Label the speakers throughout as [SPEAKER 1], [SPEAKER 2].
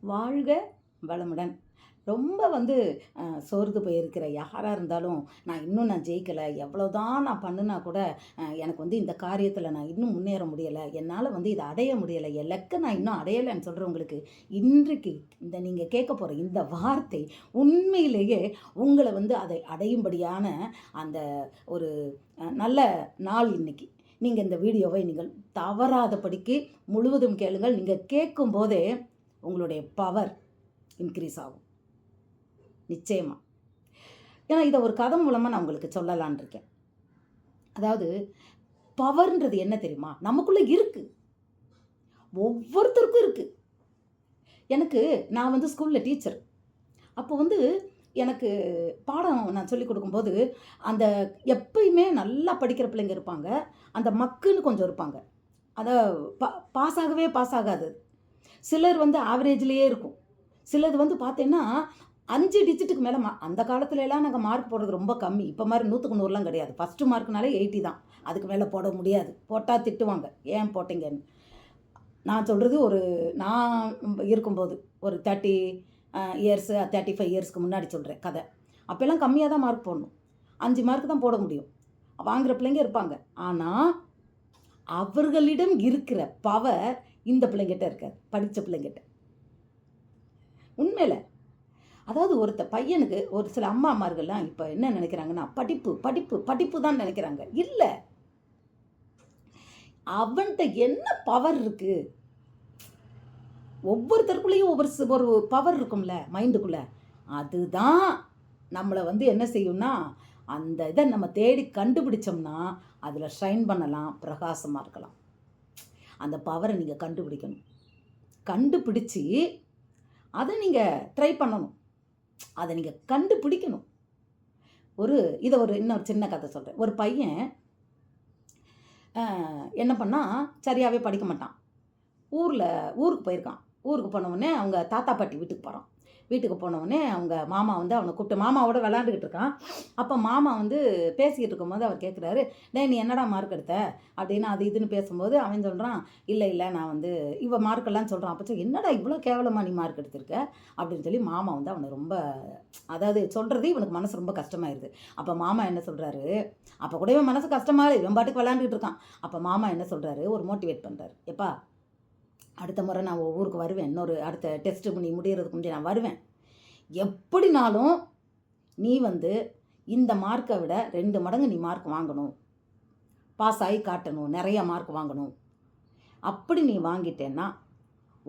[SPEAKER 1] வாழ்க வளமுடன். ரொம்ப சோர்ந்து போயிருக்கிற யாரா இருந்தாலும், நான் ஜெயிக்கல. எவ்வளோதான் நான் பண்ணுனா கூட, எனக்கு இந்த காரியத்தில நான் இன்னும் முன்னேற முடியல. என்னால இத அடைய முடியல. என் இலக்க நான் இன்னும் அடையலன்னு சொல்றவங்களுக்கு, இன்றைக்கு நீங்க கேட்க போற இந்த வார்த்தை உண்மையிலேயே உங்கள அதை அடையும்படியான அந்த ஒரு நல்ல நாள் இன்னைக்கு. நீங்க இந்த வீடியோவை நீங்கள் தவறாதபடிக்கு முழுவதும் கேளுங்கள். நீங்க கேட்கும்போதே உங்களுடைய பவர் இன்க்ரீஸ் ஆகும். நிச்சயமா. ஏன்னா இதை ஒரு கதை மூலமாக நான் உங்களுக்கு சொல்லலான் இருக்கேன். அதாவது பவர்ன்றது என்ன தெரியுமா? நமக்குள்ளே இருக்கு. ஒவ்வொருத்தருக்கும் இருக்கு. நான் ஸ்கூலில் டீச்சர். அப்போ எனக்கு பாடம் நான் சொல்லிக் கொடுக்கும்போது, அந்த எப்பயுமே நல்லா படிக்கிற பிள்ளைங்க இருப்பாங்க. அந்த மக்குன்னு கொஞ்சம் இருப்பாங்க. அதை பாஸ் ஆகாது. சிலர் ஆவரேஜ்லேயே இருக்கும். சிலது பார்த்தீங்கன்னா 5 டிஜிட்டுக்கு மேலே அந்த காலத்துலலாம் நாங்கள் மார்க் போடுறது ரொம்ப கம்மி. இப்போ மாதிரி 100க்கு 100லாம் கிடையாது. ஃபஸ்ட்டு மார்க்னாலே 80 தான். அதுக்கு மேலே போட முடியாது. போட்டால் திட்டுவாங்க, ஏன் போட்டிங்கன்னு. நான் சொல்கிறது நான் இருக்கும்போது ஒரு 30 இயர்ஸு 35 இயர்ஸ்க்கு முன்னாடி சொல்கிறேன் கதை. அப்போல்லாம் கம்மியாக தான் மார்க் போடணும். 5 மார்க் தான் போட முடியும். வாங்குகிற பிள்ளைங்க இருப்பாங்க. ஆனால் அவர்களிடம் இருக்கிற பவர் இந்த பிள்ளைங்கிட்ட இருக்காது, படித்த பிள்ளைங்கிட்ட. உண்மையில் அதாவது பையனுக்கு ஒரு சில அம்மாமார்கள்லாம் இப்போ என்ன நினைக்கிறாங்கன்னா, படிப்பு படிப்பு படிப்பு தான் நினைக்கிறாங்க. இல்லை, அவன்கிட்ட என்ன பவர் இருக்கு? ஒவ்வொருத்தருக்குள்ளேயும் ஒரு பவர் இருக்கும்ல மைண்டுக்குள்ள. அதுதான் நம்மளை என்ன செய்யும்னா, அந்த இதை நம்ம தேடி கண்டுபிடிச்சோம்னா அதில் ஷைன் பண்ணலாம், பிரகாசமாக இருக்கலாம். அந்த பவரை நீங்கள் கண்டுபிடிக்கணும். கண்டுபிடிச்சி அதை நீங்கள் ட்ரை பண்ணணும். அதை நீங்கள் கண்டுபிடிக்கணும். இன்னொரு சின்ன கதை சொல்கிறேன். ஒரு பையன் என்ன பண்ணால், சரியாகவே படிக்க மாட்டான். ஊருக்கு போயிருக்கான். ஊருக்கு போனவுடனே அவங்க தாத்தா பாட்டி வீட்டுக்கு போகிறான். வீட்டுக்கு போனவுடனே அவங்க மாமா அவனை கூப்பிட்டு மாமாவோட விளாண்டுக்கிட்டு இருக்கான். அப்போ மாமா பேசிக்கிட்டு இருக்கும்போது அவர் கேட்குறாரு, டேய் நீ என்னடா மார்க் எடுத்த அப்படின்னு அது இதுன்னு பேசும்போது அவன் சொல்கிறான், இல்லை நான் இவ மார்க்கெல்லாம் சொல்கிறான். அப்போ என்னடா இவ்வளோ கேவலமாக நீ மார்க் எடுத்திருக்க அப்படின்னு சொல்லி மாமா அவனை ரொம்ப, அதாவது சொல்கிறது இவனுக்கு மனசு ரொம்ப கஷ்டமாயிருது. அப்போ மாமா என்ன சொல்கிறாரு, அப்போ கூட இவன் மனசு கஷ்டமாக இவன் பாட்டுக்கு விளாண்டுக்கிட்டு இருக்கான். அப்போ மாமா என்ன சொல்கிறாரு, ஒரு மோட்டிவேட் பண்ணுறாரு. எப்பா, அடுத்த முறை நான் ஊருக்கு வருவேன். அடுத்த டெஸ்ட்டு நீ முடிகிறதுக்கு முன்னாடி நான் வருவேன். எப்படினாலும் நீ இந்த மார்க்கை விட 2 மடங்கு நீ மார்க் வாங்கணும். பாஸ் ஆகி காட்டணும், நிறைய மார்க் வாங்கணும். அப்படி நீ வாங்கிட்டேன்னா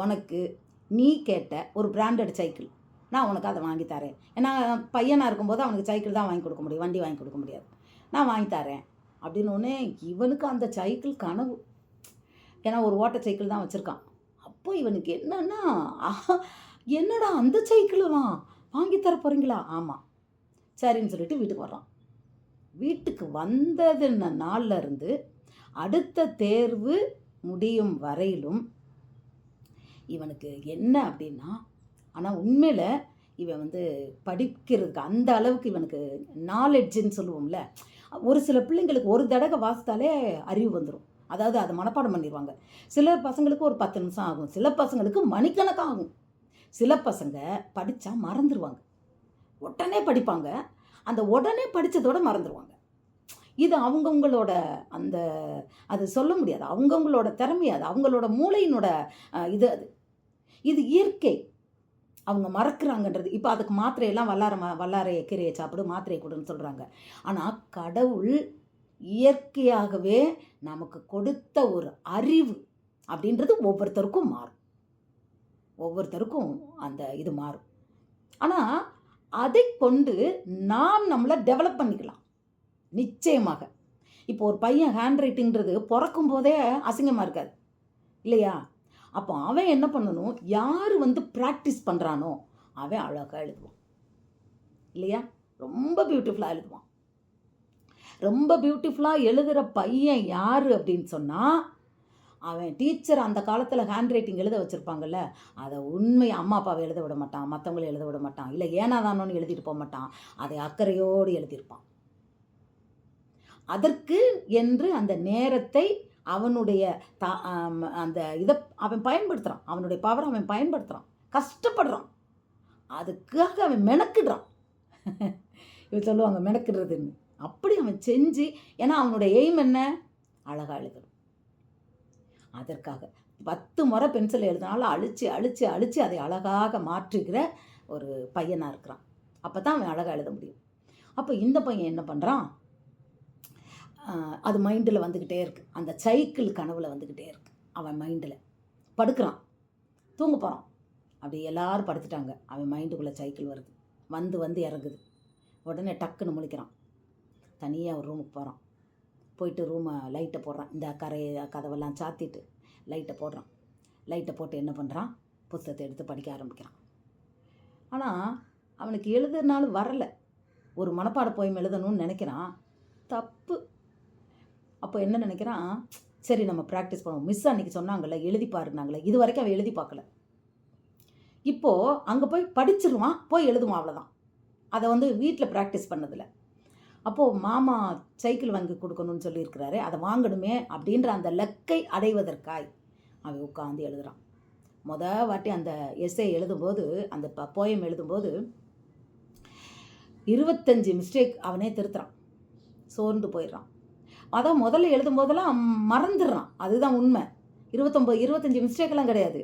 [SPEAKER 1] உனக்கு நீ கேட்ட ஒரு பிராண்டட் சைக்கிள் நான் உனக்கு அதை வாங்கி தரேன். ஏன்னா பையனாக இருக்கும்போது அவனுக்கு சைக்கிள் தான் வாங்கி கொடுக்க முடியும், வண்டி வாங்கி கொடுக்க முடியாது. நான் வாங்கி தரேன் அப்படின்னோடனே இவனுக்கு அந்த சைக்கிள் கனவு. ஏன்னா ஒரு ஓட்ட சைக்கிள் தான் வச்சுருக்கான். அப்போ இவனுக்கு என்னன்னா, என்னடா அந்த சைக்கிளெலாம் வாங்கி தர போகிறீங்களா? ஆமாம், சரின்னு சொல்லிட்டு வீட்டுக்கு வர்றான். வீட்டுக்கு வந்ததுன்ன நாளில் இருந்து அடுத்த தேர்வு முடியும் வரையிலும் இவனுக்கு என்ன அப்படின்னா, ஆனால் உண்மையில் இவன் படிக்கிறதுக்கு அந்த அளவுக்கு இவனுக்கு நாலெட்ஜுன்னு சொல்லுவோம்ல, ஒரு சில பிள்ளைங்களுக்கு ஒரு தடவை வாசித்தாலே அறிவு வந்துடும். அதாவது அதை மனப்பாடம் பண்ணிடுவாங்க. சில பசங்களுக்கு ஒரு 10 நிமிஷம் ஆகும், சில பசங்களுக்கு மணிக்கணக்காக ஆகும். சில பசங்க படித்தா மறந்துடுவாங்க, உடனே படிப்பாங்க, அந்த உடனே படித்ததோடு மறந்துடுவாங்க. இது அவங்கவுங்களோட அது சொல்ல முடியாது, அவங்கவுங்களோட திறமை, அது அவங்களோட மூளையினோட இது இயற்கை. அவங்க மறக்கிறாங்கன்றது. இப்போ அதுக்கு மாத்திரையெல்லாம் வல்லாரை கீரையை சாப்பிடு, மாத்திரை கொடுன்னு சொல்கிறாங்க. ஆனால் கடவுள் இயற்கையாகவே நமக்கு கொடுத்த ஒரு அறிவு அப்படின்றது ஒவ்வொருத்தருக்கும் மாறும். ஒவ்வொருத்தருக்கும் அந்த இது மாறும். ஆனால் அதை கொண்டு நாம் நம்மளை டெவலப் பண்ணிக்கலாம் நிச்சயமாக. இப்போ ஒரு பையன் ஹேண்ட் ரைட்டிங்கிறது பிறக்கும் போதே அசிங்கமாக இருக்காது இல்லையா? அப்போ அவன் என்ன பண்ணணும், யார் ப்ராக்டிஸ் பண்ணுறானோ அவன் அழகாக எழுதுவான் இல்லையா? ரொம்ப பியூட்டிஃபுல்லாக எழுதுவான். ரொம்ப பியூட்டிஃபுல்லாக எழுதுகிற பையன் யார் அப்படின்னு சொன்னால், அவன் டீச்சர் அந்த காலத்தில் ஹேண்ட் ரைட்டிங் எழுத வச்சுருப்பாங்கல்ல, அதை உண்மையை அம்மா அப்பாவை எழுத விட மாட்டான், மற்றவங்களை எழுத விட மாட்டான், இல்லை ஏனாதானோன்னு எழுதிட்டு போக மாட்டான், அதை அக்கறையோடு எழுதியிருப்பான். அதற்கு என்று அந்த நேரத்தை அவனுடைய அந்த இதை அவன் பயன்படுத்துகிறான், அவனுடைய பவரை அவன் பயன்படுத்துகிறான். கஷ்டப்படுறான், அதுக்காக அவன் மெனக்கிடுறான். இவன் சொல்லுவாங்க மெனக்கிடுறதுன்னு. அப்படி அவன் செஞ்சு, ஏன்னா அவனுடைய எய்ம் என்ன, அழகாக எழுதணும். அதற்காக 10 முறை பென்சில் எழுதினாலும் அழிச்சு அழிச்சு அழிச்சு அதை அழகாக மாற்றுகிற ஒரு பையனாக இருக்கிறான். அப்போ தான் அவன் அழகாக எழுத முடியும். அப்போ இந்த பையன் என்ன பண்ணுறான், அது மைண்டில் வந்துக்கிட்டே இருக்குது. அந்த சைக்கிள் கனவில் வந்துக்கிட்டே இருக்குது. அவன் மைண்டில் படுக்கிறான், தூங்க போகிறான். அப்படி எல்லோரும் படுத்துட்டாங்க. அவன் மைண்டுக்குள்ளே சைக்கிள் வருது, வந்து வந்து இறங்குது. உடனே டக்குன்னு முழிக்கிறான். தனியாக ஒரு ரூமுக்கு போகிறான். போயிட்டு ரூமை லைட்டை போடுறான். இந்த கதவெல்லாம் சாத்திட்டு லைட்டை போடுறான். லைட்டை போட்டு என்ன பண்ணுறான், புத்தகத்தை எடுத்து படிக்க ஆரம்பிக்கிறான். ஆனால் அவனுக்கு எழுதுனாலும் வரலை. ஒரு மனப்பாட போயம் எழுதணும்னு நினைக்கிறான், தப்பு. அப்போ என்ன நினைக்கிறான், சரி நம்ம ப்ராக்டிஸ் பண்ணுவோம். மிஸ் அன்றைக்கி சொன்னாங்கள்ல எழுதி பாருனாங்களே, இது வரைக்கும் அவன் எழுதி பார்க்கல. இப்போது அங்கே போய் படிச்சிருவான், போய் எழுதுவான், அவ்வளோதான். அதை வந்து வீட்டில் ப்ராக்டிஸ் பண்ணதில்லை. அப்போது மாமா சைக்கிள் வாங்கி கொடுக்கணும்னு சொல்லியிருக்கிறாரு, அதை வாங்கணுமே அப்படின்ற அந்த லக்கை அடைவதற்காய் அவன் உட்காந்து எழுதுகிறான். வாட்டி அந்த எஸ்ஸே எழுதும்போது, அந்த போயம் எழுதும்போது 25 மிஸ்டேக் அவனே திருத்துறான். சோர்ந்து போயிடுறான். அதான் முதல்ல எழுதும்போதெல்லாம் மறந்துடுறான். அதுதான் உண்மை. 25 மிஸ்டேக்கெல்லாம் கிடையாது.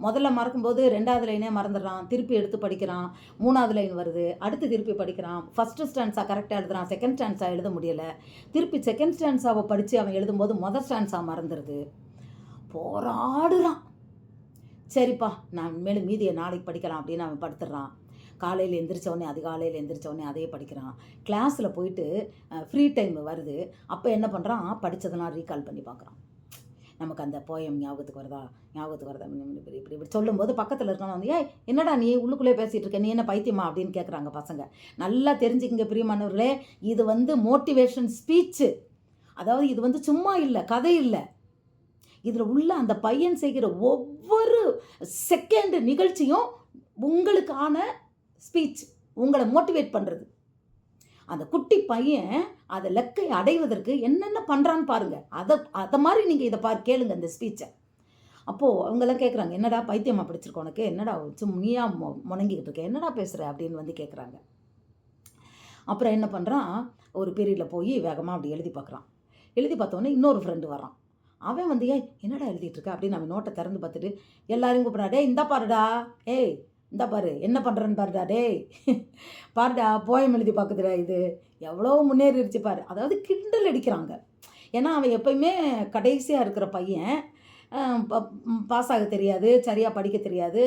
[SPEAKER 1] முதல்ல மறக்கும்போது 2வது லைனே மறந்துடுறான். திருப்பி எடுத்து படிக்கிறான். 3வது லைன் வருது, அடுத்து திருப்பி படிக்கிறான். ஃபஸ்ட்டு ஸ்டான்ஸா கரெக்டாக எழுதுறான், செகண்ட் ஸ்டான்ஸா எழுத முடியலை. திருப்பி செகண்ட் ஸ்டான்ஸாவை படித்து அவன் எழுதும்போது முதல் ஸ்டான்ஸா மறந்துடுது. போராடுறான். சரிப்பா, நான் மேலும் மீதியை நாளைக்கு படிக்கலாம் அப்படின்னு அவன் படுத்துடுறான். காலையில் எந்திரிச்சோடனே, அதிகாலையில் எந்திரிச்சோடனே அதையே படிக்கிறான். கிளாஸில் போயிட்டு ஃப்ரீ டைம் வருது, அப்போ என்ன பண்ணுறான், படித்ததெல்லாம் ரீகால் பண்ணி பார்க்குறான். நமக்கு அந்த போயம் ஞாபகத்துக்கு வருதா இப்படி இப்படி இப்படி சொல்லும்போது பக்கத்தில் இருக்கணும் வந்து, என்னடா நீ உள்ளுக்குள்ளே பேசிகிட்டு இருக்க, நீ என்ன பைத்தியமா அப்படின்னு கேட்குறாங்க பசங்க. நல்லா தெரிஞ்சுக்கிங்க பிரியமானவர்களே, இது வந்து மோட்டிவேஷன் ஸ்பீச்சு. அதாவது இது வந்து சும்மா இல்லை, கதை இல்லை. இதில் உள்ள அந்த பையன் செய்கிற ஒவ்வொரு செகண்ட் நிகழ்ச்சியும் உங்களுக்கான ஸ்பீச், உங்களை மோட்டிவேட் பண்ணுறது. அந்த குட்டி பையன் அதை லக்கை அடைவதற்கு என்னென்ன பண்ணுறான்னு பாருங்கள். அதை மாதிரி நீங்கள் இதை கேளுங்க இந்த ஸ்பீச்சை. அப்போது அவங்கெல்லாம் கேட்குறாங்க, என்னடா பைத்தியமாக படிச்சிருக்க உனக்கு, என்னடா நீயா முணங்கிக்கிட்டு இருக்க, என்னடா பேசுகிற அப்படின்னு வந்து கேட்குறாங்க. அப்புறம் என்ன பண்ணுறான், ஒரு பீரியடில் போய் வேகமாக அப்படி எழுதி பார்க்குறான். எழுதி பார்த்தோன்னே இன்னொரு ஃப்ரெண்டு வரான். அவன் வந்து, என்னடா எழுதிட்டு இருக்க அப்படின்னு அவன் நோட்டை திறந்து பார்த்துட்டு எல்லாரையும் கூப்பிட்றான். டே இந்தா பாருடா, இந்த பாரு என்ன பண்ணுறேன்னு பாருடா, பாருடா போயம் எழுதி பார்க்குதுடா, இது எவ்வளோ முன்னேறிடுச்சு பாரு. அதாவது கிண்டல் அடிக்கிறாங்க. ஏன்னா அவன் எப்பயுமே கடைசியாக இருக்கிற பையன், பாஸ் ஆக தெரியாது, சரியாக படிக்க தெரியாது,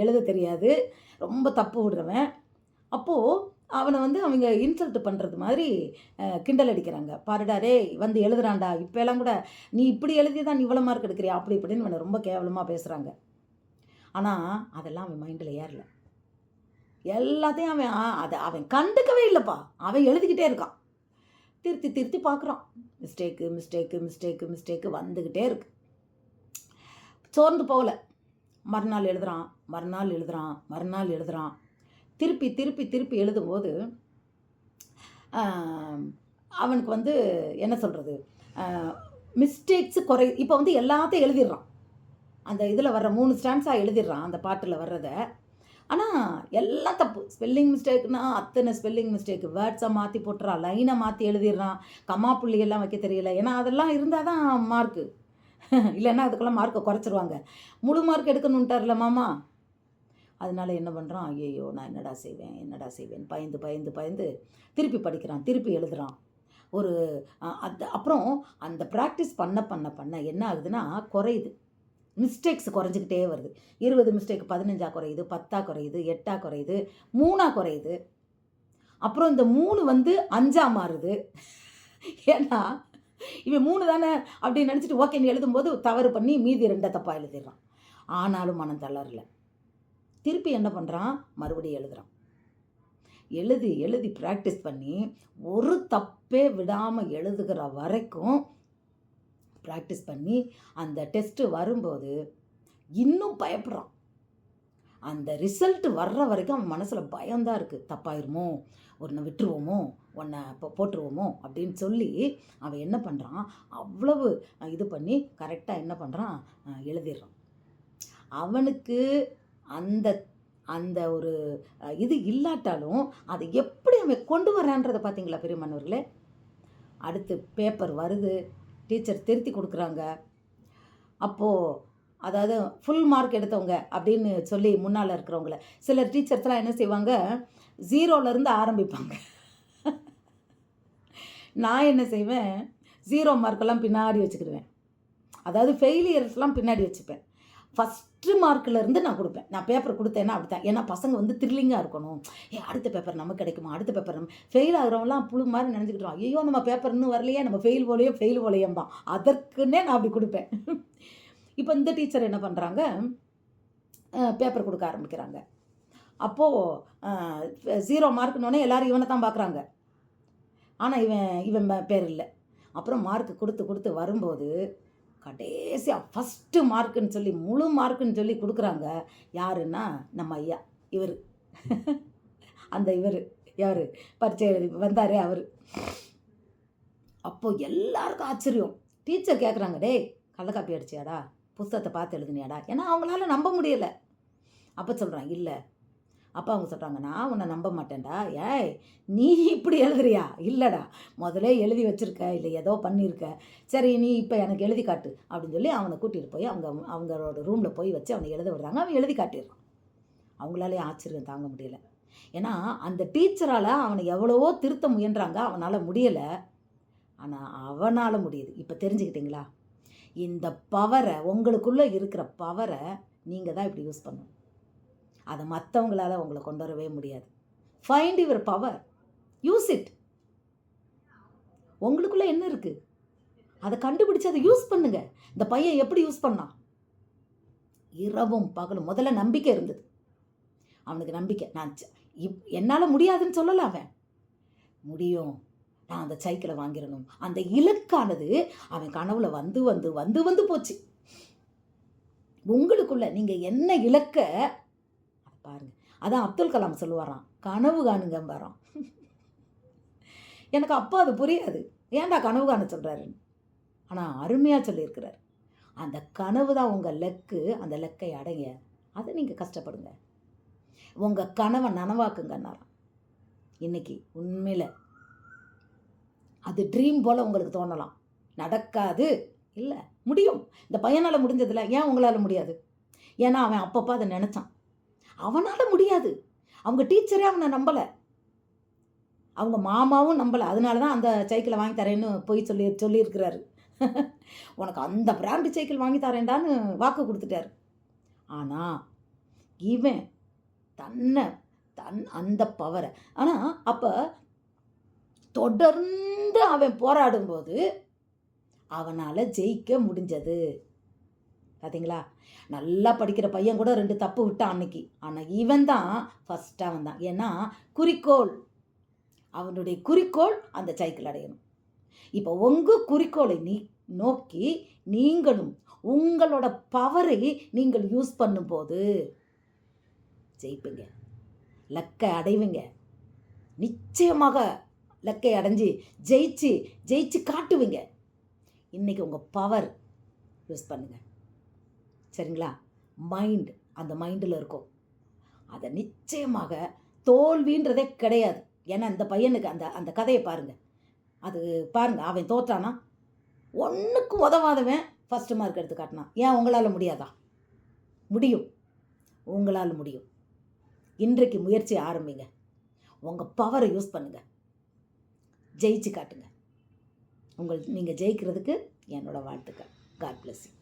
[SPEAKER 1] எழுத தெரியாது, ரொம்ப தப்பு விடுறவன். அப்போது அவனை வந்து அவங்க இன்சல்ட் பண்ணுறது மாதிரி கிண்டல் அடிக்கிறாங்க. பாருடா வந்து எழுதுறான்டா, இப்போலாம் கூட நீ இப்படி எழுதி தான் நீ இவ்வளோ மார்க் எடுக்கிறியா அப்படி இப்படின்னு அவனை ரொம்ப கேவலமாக பேசுகிறாங்க. ஆனால் அதெல்லாம் அவன் மைண்டில் ஏறல. எல்லாத்தையும் அவன் கண்டுக்கவே இல்லைப்பா. அவன் எழுதிக்கிட்டே இருக்கான், திருத்தி பார்க்குறான். மிஸ்டேக்கு வந்துக்கிட்டே இருக்கு. சோர்ந்து போகலை. மறுநாள் எழுதுறான். திருப்பி எழுதும்போது அவனுக்கு வந்து என்ன சொல்கிறது, மிஸ்டேக்ஸு இப்போ வந்து எல்லாத்தையும் எழுதிடுறான். அந்த இதில் வர்ற 3 ஸ்டான்ஸாக எழுதிடுறான் அந்த பாட்டில் வர்றதை. ஆனால் எல்லாம் தப்பு. ஸ்பெல்லிங் மிஸ்டேக்னா அத்தனை ஸ்பெல்லிங் மிஸ்டேக்கு. வேர்ட்ஸை மாற்றி போட்டுறான், லைனை மாற்றி எழுதிடுறான், கம்மா புள்ளியெல்லாம் வைக்க தெரியல. ஏன்னா அதெல்லாம் இருந்தால் தான் மார்க்கு, இல்லைன்னா அதுக்கெல்லாம் மார்க்கை குறைச்சிருவாங்க. முழு மார்க் எடுக்கணுன்ட்டார்ல மாமா. அதனால என்ன பண்ணுறான், ஐயோ நான் என்னடா செய்வேன் பயந்து திருப்பி படிக்கிறான், திருப்பி எழுதுகிறான். அப்புறம் அந்த ப்ராக்டிஸ் பண்ண என்ன ஆகுதுன்னா குறையுது. மிஸ்டேக்ஸ் குறைஞ்சிக்கிட்டே வருது. 20 மிஸ்டேக் 15 குறையுது, 10 குறையுது, 8 குறையுது, 3 குறையுது. அப்புறம் இந்த 3 வந்து 5 மாறுது. ஏன்னா இவன் 3 தானே அப்படின்னு நினச்சிட்டு ஓகேன்னு எழுதும்போது தவறு பண்ணி மீதி 2 தப்பாக எழுதிடுறான். ஆனாலும் மனம் தளரல. திருப்பி என்ன பண்ணுறான், மறுபடியும் எழுதுகிறான். எழுதி ப்ராக்டிஸ் பண்ணி ஒரு தப்பே விடாமல் எழுதுகிற வரைக்கும் ப்ராக்டிஸ் பண்ணி அந்த டெஸ்ட்டு வரும்போது இன்னும் பயப்படுறான். அந்த ரிசல்ட் வர்ற வரைக்கும் அவன் மனசில் பயம்தான் இருக்குது. தப்பாயிருமோ, ஒன்றை விட்டுருவோமோ, ஒன்றை போட்டுருவோமோ அப்படின்னு சொல்லி அவன் என்ன பண்ணுறான், அவ்வளவு இது பண்ணி கரெக்டாக என்ன பண்ணுறான், எழுதிடுறான். அவனுக்கு அந்த அந்த ஒரு இது இல்லாட்டாலும் அதை எப்படி அவன் கொண்டு வரான்றதை பார்த்தீங்களா பெரியமானவர்களே. அடுத்து பேப்பர் வருது, டீச்சர் திருத்தி கொடுக்குறாங்க. அப்போது அதாவது ஃபுல் மார்க் எடுத்தவங்க அப்படின்னு சொல்லி முன்னால் இருக்கிறவங்கள சில டீச்சர்ஸ்லாம் என்ன செய்வாங்க, 0லேருந்து ஆரம்பிப்பாங்க. நான் என்ன செய்வேன், 0 மார்க்கெல்லாம் பின்னாடி வச்சுக்கிடுவேன். அதாவது ஃபெயிலியர்ஸ்லாம் பின்னாடி வச்சுப்பேன். ஃபஸ்ட்டு மார்க்கிலேருந்து நான் கொடுப்பேன். நான் பேப்பர் கொடுத்தேன்னா அப்படித்தான். ஏன்னா பசங்க வந்து த்ரில்லிங்காக இருக்கணும். அடுத்த பேப்பர் நமக்கு கிடைக்குமா, அடுத்த பேப்பர் நம்ம ஃபெயில் ஆகிறவங்களாம் புழு மாதிரி நினச்சிக்கிட்டோம். ஐயோ நம்ம பேப்பர் இன்னும் வரலையே, நம்ம ஃபெயில் போலையேம்பா. அதற்குன்னே நான் அப்படி கொடுப்பேன். இப்போ இந்த டீச்சர் என்ன பண்ணுறாங்க, பேப்பர் கொடுக்க ஆரம்பிக்கிறாங்க. அப்போது 0 மார்க்குன்னொடனே எல்லோரும் இவனை தான் பார்க்குறாங்க. ஆனால் இவன் பேர் இல்லை. அப்புறம் மார்க் கொடுத்து வரும்போது கடைசியாக ஃபஸ்ட்டு மார்க்குன்னு சொல்லி முழு மார்க்குன்னு சொல்லி கொடுக்குறாங்க. யாருன்னா நம்ம ஐயா இவர். அந்த இவர் யார் பரீட்சை எழுதி வந்தார் அவர். அப்போது எல்லாருக்கும் ஆச்சரியம். டீச்சர் கேட்குறாங்க, டேய் கள்ளக்காப்பி அடிச்சியாடா, புஸ்தகத்தை பார்த்து எழுதுனியாடா? ஏன்னா அவங்களால நம்ப முடியலை. அப்போ சொல்கிறான் இல்லை. அப்போ அவங்க சொல்கிறாங்க, நான் உன்னை நம்ப மாட்டேன்டா. ஏய் நீ இப்படி எழுதுறியா? இல்லைடா, முதலே எழுதி வச்சுருக்க, இல்லை ஏதோ பண்ணியிருக்க. சரி நீ இப்போ எனக்கு எழுதி காட்டு அப்படின்னு சொல்லி அவனை கூட்டிகிட்டு போய் அவங்களோட ரூமில் போய் வச்சு அவனை எழுத விடுறாங்க. அவன் எழுதி காட்டிடுறான். அவங்களாலே ஆச்சரியம் தாங்க முடியலை. ஏன்னா அந்த டீச்சரால் அவனை எவ்வளவோ திருத்த முயன்றாங்க, அவனால் முடியலை. ஆனால் அவனால் முடியுது. இப்போ தெரிஞ்சுக்கிட்டிங்களா? இந்த பவரை, உங்களுக்குள்ளே இருக்கிற பவரை நீங்கள் தான் இப்படி யூஸ் பண்ணணும். அதை மற்றவங்களால உங்களை கொண்டு வரவே முடியாது. Find your power, use it. உங்களுக்குள்ளே என்ன இருக்குது அதை கண்டுபிடிச்சு அதை யூஸ் பண்ணுங்க. இந்த பையன் எப்படி யூஸ் பண்ணான்? இரவும் பகலும். முதல்ல நம்பிக்கை இருந்தது அவனுக்கு. நம்பிக்கை, நான் என்னால் முடியாதுன்னு சொல்லலை. அவன் முடியும், நான் அந்த சைக்கிளை வாங்கிடணும். அந்த இலக்கானது அவன் கனவுல வந்து வந்து வந்து வந்து போச்சு. உங்களுக்குள்ள நீங்கள் என்ன இலக்க பாருங்க. அதான் அப்துல் கலாம் சொல்லுவாராம், கனவு காணுங்க பாராம். எனக்கு அப்போ அது புரியாது, ஏன்டா கனவு காண சொல்கிறாருன்னு. ஆனால் அருமையாக சொல்லியிருக்கிறார். அந்த கனவு தான் உங்கள் லக்கு. அந்த லக்கை அடைய அதை நீங்கள் கஷ்டப்படுங்க. உங்கள் கனவை நனவாக்குங்கன்னாராம். இன்னைக்கு உண்மையில் அது ட்ரீம் போல் உங்களுக்கு தோணலாம். நடக்காது இல்லை, முடியும். இந்த பையனால் முடிஞ்சதில்ல, ஏன் உங்களால் முடியாது? ஏன்னா அவன் அப்பப்போ அதை நினச்சான். அவனால் முடியாது. அவங்க டீச்சரே அவனை நம்பலை, அவங்க மாமாவும் நம்பலை. அதனால தான் அந்த சைக்கிளை வாங்கி தரேன்னு போய் சொல்லியிருக்கிறாரு. உனக்கு அந்த பிராண்டு சைக்கிள் வாங்கி தரேன்டான்னு வாக்கு கொடுத்துட்டாரு. ஆனால் இவன் அந்த பவரை, ஆனால் அப்போ தொடர்ந்து அவன் போராடும்போது அவனால் ஜெயிக்க முடிஞ்சது. பார்த்தீங்களா? நல்லா படிக்கிற பையன் கூட 2 தப்பு விட்டான் அன்னைக்கு. ஆனால் இவன் தான் ஃபஸ்ட்டாக வந்தான். ஏன்னா குறிக்கோள், அவனுடைய குறிக்கோள் அந்த சைக்கிள் அடையணும். இப்போ உங்கள் குறிக்கோளை நோக்கி நீங்களும் உங்களோட பவரை நீங்கள் யூஸ் பண்ணும்போது ஜெயிப்பீங்க, லக்கை அடைவீங்க. நிச்சயமாக லக்கை அடைஞ்சி ஜெயிச்சு காட்டுவீங்க. இன்றைக்கி உங்கள் பவர் யூஸ் பண்ணுங்கள். சரிங்களா? மைண்ட், அந்த மைண்டில் இருக்கும். அதை நிச்சயமாக தோல்வின்றதே கிடையாது. ஏன்னா இந்த பையனுக்கு அந்த கதையை பாருங்கள். அது பாருங்கள், அவன் தோற்றானா, ஒன்றுக்கும் உதவாதவன் ஃபஸ்ட்டு மார்க் எடுத்து காட்டினான். ஏன் உங்களால் முடியாதா? முடியும், உங்களால் முடியும். இன்றைக்கு முயற்சி ஆரம்பிங்க. உங்கள் பவரை யூஸ் பண்ணுங்கள், ஜெயிச்சு காட்டுங்க. நீங்கள் ஜெயிக்கிறதுக்கு என்னோடய வாழ்த்துக்கள். God bless you.